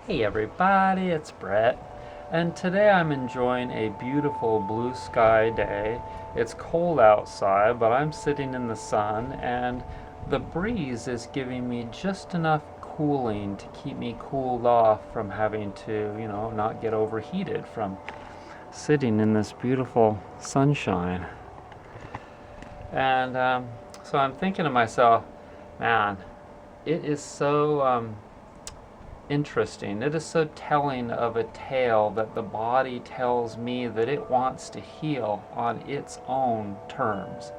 Hey everybody, it's Brett, and today I'm enjoying a beautiful blue sky day. It's cold outside, but I'm sitting in the sun, and the breeze is giving me just enough cooling to keep me cooled off from having to, not get overheated from sitting in this beautiful sunshine. And so I'm thinking to myself, man, it is so interesting. It is so telling of a tale that the body tells me that it wants to heal on its own terms,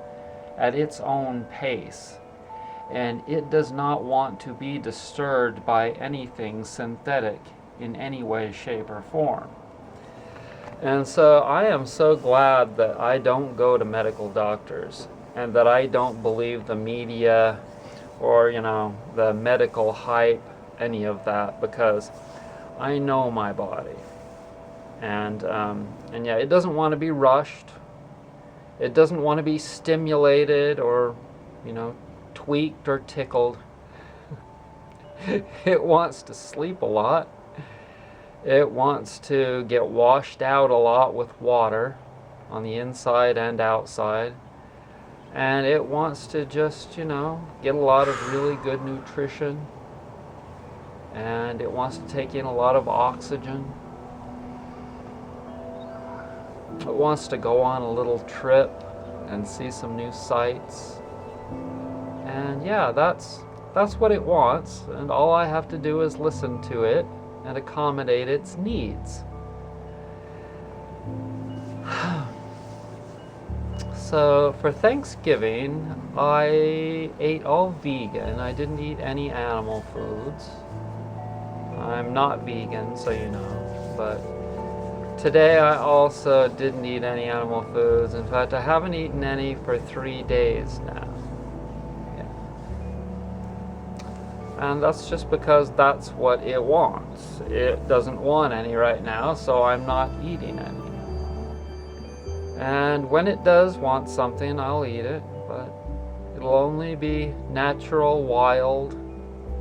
at its own pace, and it does not want to be disturbed by anything synthetic in any way, shape, or form. And so I am so glad that I don't go to medical doctors and that I don't believe the media or, the medical hype, any of that, because I know my body. And yeah, it doesn't want to be rushed. It doesn't want to be stimulated or, tweaked or tickled. It wants to sleep a lot. It wants to get washed out a lot with water on the inside and outside. And it wants to just, get a lot of really good nutrition. And it wants to take in a lot of oxygen. It wants to go on a little trip and see some new sights. And yeah, that's what it wants, and all I have to do is listen to it and accommodate its needs. So for Thanksgiving, I ate all vegan. I didn't eat any animal foods. I'm not vegan, so you know, but today I also didn't eat any animal foods. In fact, I haven't eaten any for 3 days now. Yeah. And that's just because that's what it wants. It doesn't want any right now, so I'm not eating any. And when it does want something, I'll eat it, but it'll only be natural, wild,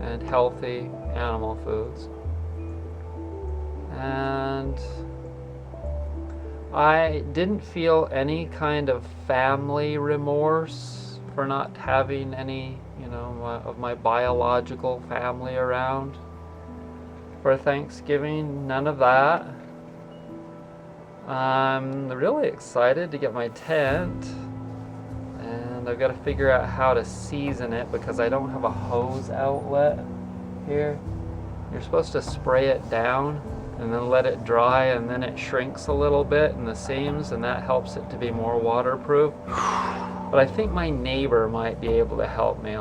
and healthy animal foods. And I didn't feel any kind of family remorse for not having any, of my biological family around for Thanksgiving. None of that. I'm really excited to get my tent, and I've got to figure out how to season it because I don't have a hose outlet here. You're supposed to spray it down and then let it dry, and then it shrinks a little bit in the seams, and that helps it to be more waterproof. But I think my neighbor might be able to help me.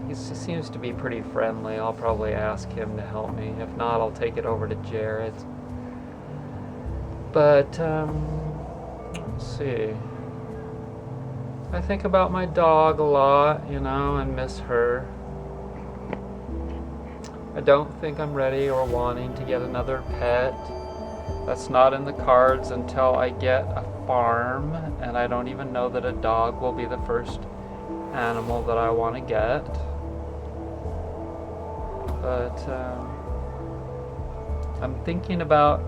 He seems to be pretty friendly. I'll probably ask him to help me. If not, I'll take it over to Jared's. But let's see. I think about my dog a lot, and miss her. I don't think I'm ready or wanting to get another pet. That's not in the cards until I get a farm, and I don't even know that a dog will be the first animal that I want to get. But I'm thinking about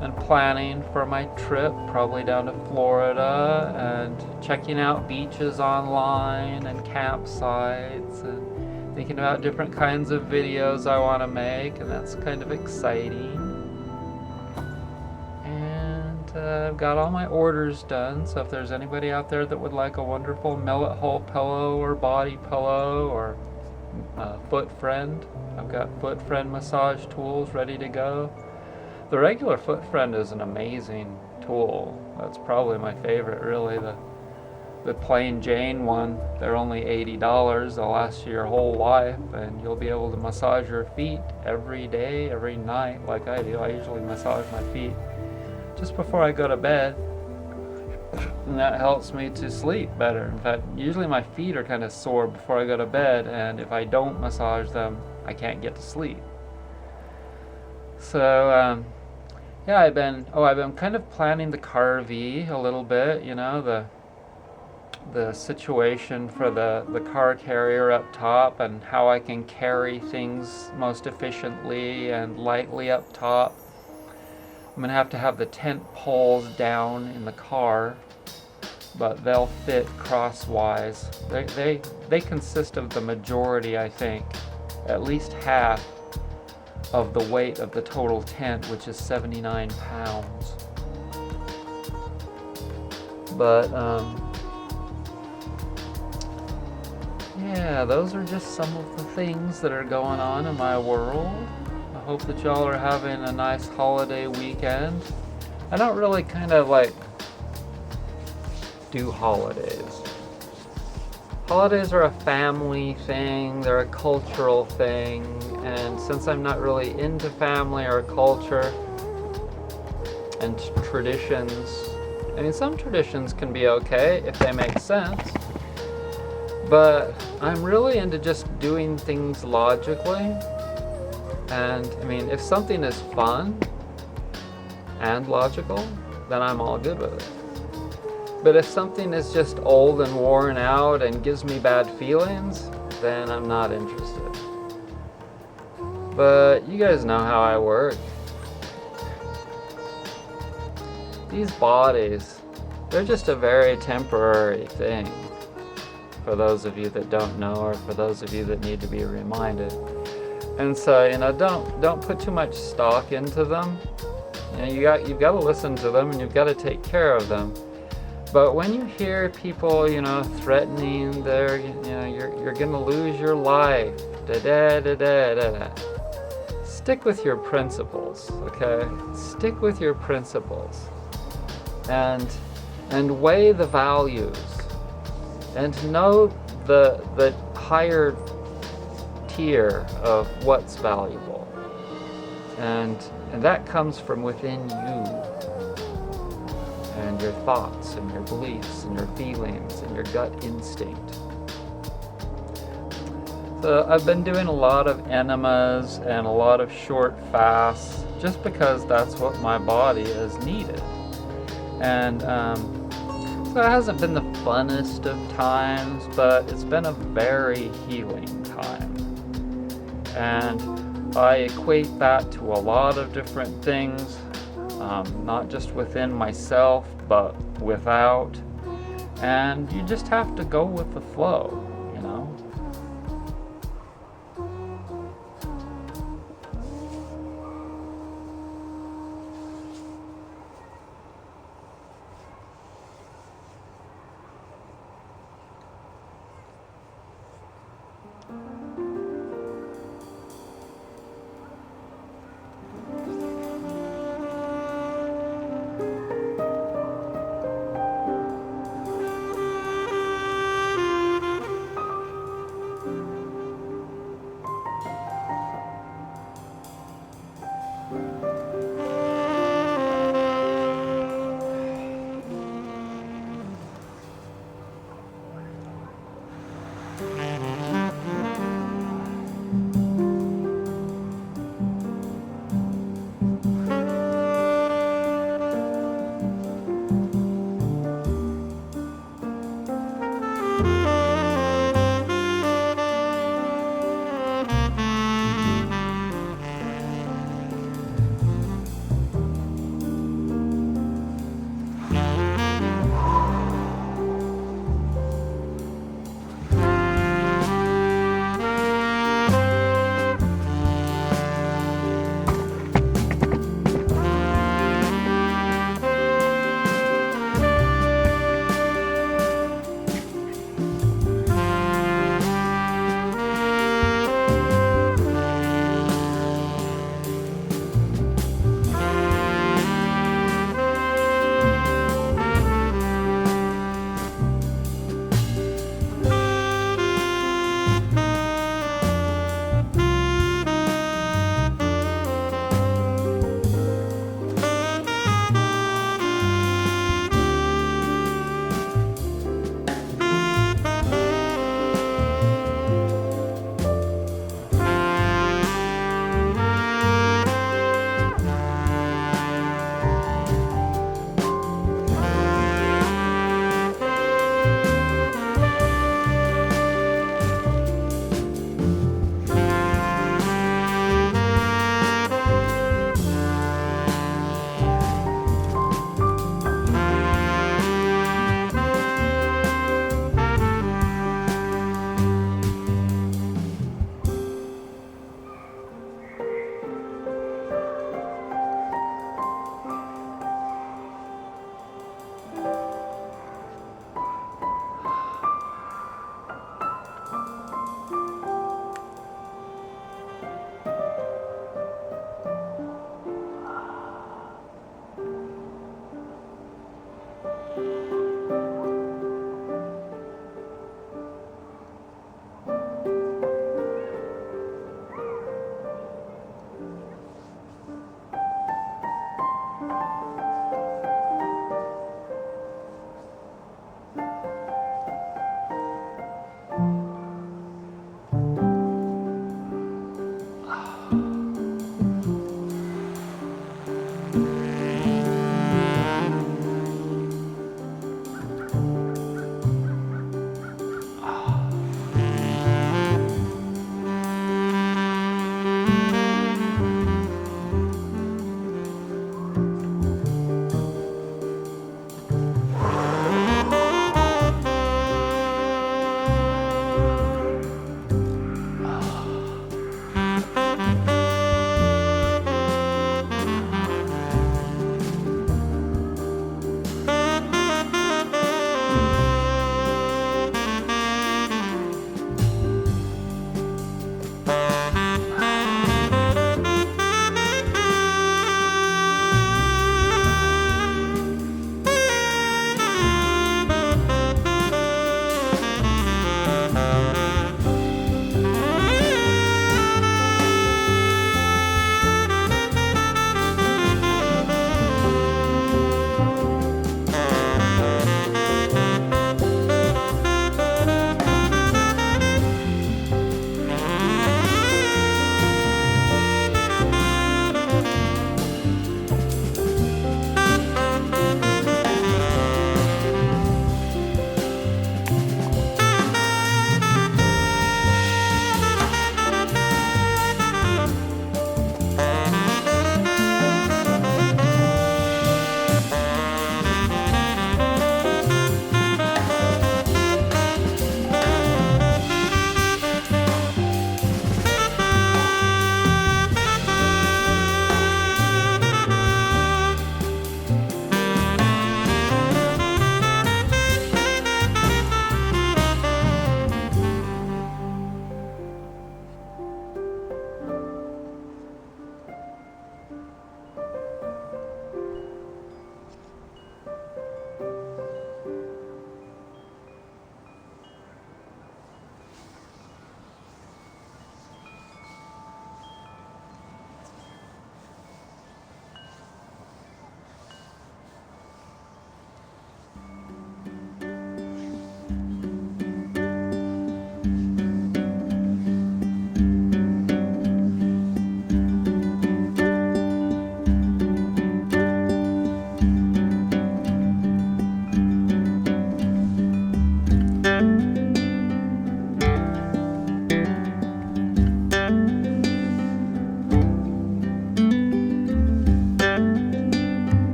and planning for my trip, probably down to Florida, and checking out beaches online and campsites, and thinking about different kinds of videos I want to make, and that's kind of exciting. And I've got all my orders done, so if there's anybody out there that would like a wonderful millet hole pillow or body pillow or foot friend, I've got foot friend massage tools ready to go. The regular foot friend is an amazing tool. That's probably my favorite, really. The plain Jane one, they're only $80. They'll last you your whole life, and you'll be able to massage your feet every day, every night, like I do. I usually massage my feet just before I go to bed, and that helps me to sleep better. In fact, usually my feet are kind of sore before I go to bed, and if I don't massage them, I can't get to sleep. So, yeah, I've been kind of planning the car V a little bit, the situation for the car carrier up top and how I can carry things most efficiently and lightly up top. I'm going to have the tent poles down in the car, but they'll fit crosswise. They consist of the majority, I think, at least half of the weight of the total tent, which is 79 pounds. But yeah, those are just some of the things that are going on in my world. I hope that y'all are having a nice holiday weekend. I don't really kind of like do holidays. Holidays are a family thing, they're a cultural thing, and since I'm not really into family or culture and traditions, I mean, some traditions can be okay if they make sense, but I'm really into just doing things logically. And I mean, if something is fun and logical, then I'm all good with it. But if something is just old and worn out and gives me bad feelings, then I'm not interested. But you guys know how I work. These bodies, they're just a very temporary thing. For those of you that don't know, or for those of you that need to be reminded. And so, don't put too much stock into them. You've got to listen to them and you've got to take care of them. But when you hear people, threatening you're going to lose your life, stick with your principles, okay? Stick with your principles. And weigh the values. And know the higher tier of what's valuable. And that comes from within you. And your thoughts and your beliefs and your feelings and your gut instinct. So I've been doing a lot of enemas and a lot of short fasts just because that's what my body has needed. And so it hasn't been the funnest of times, but it's been a very healing time. And I equate that to a lot of different things. Not just within myself, but without. And you just have to go with the flow,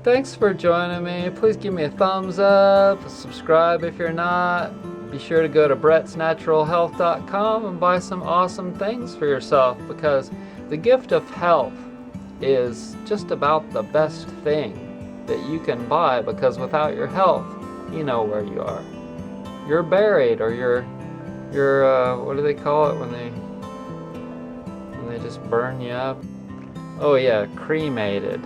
Thanks for joining me. Please give me a thumbs up, subscribe if you're not. Be sure to go to brettsnaturalhealth.com and buy some awesome things for yourself, because the gift of health is just about the best thing that you can buy, because without your health, you know where you are. You're buried, or you're what do they call it when they just burn you up? Oh yeah, cremated.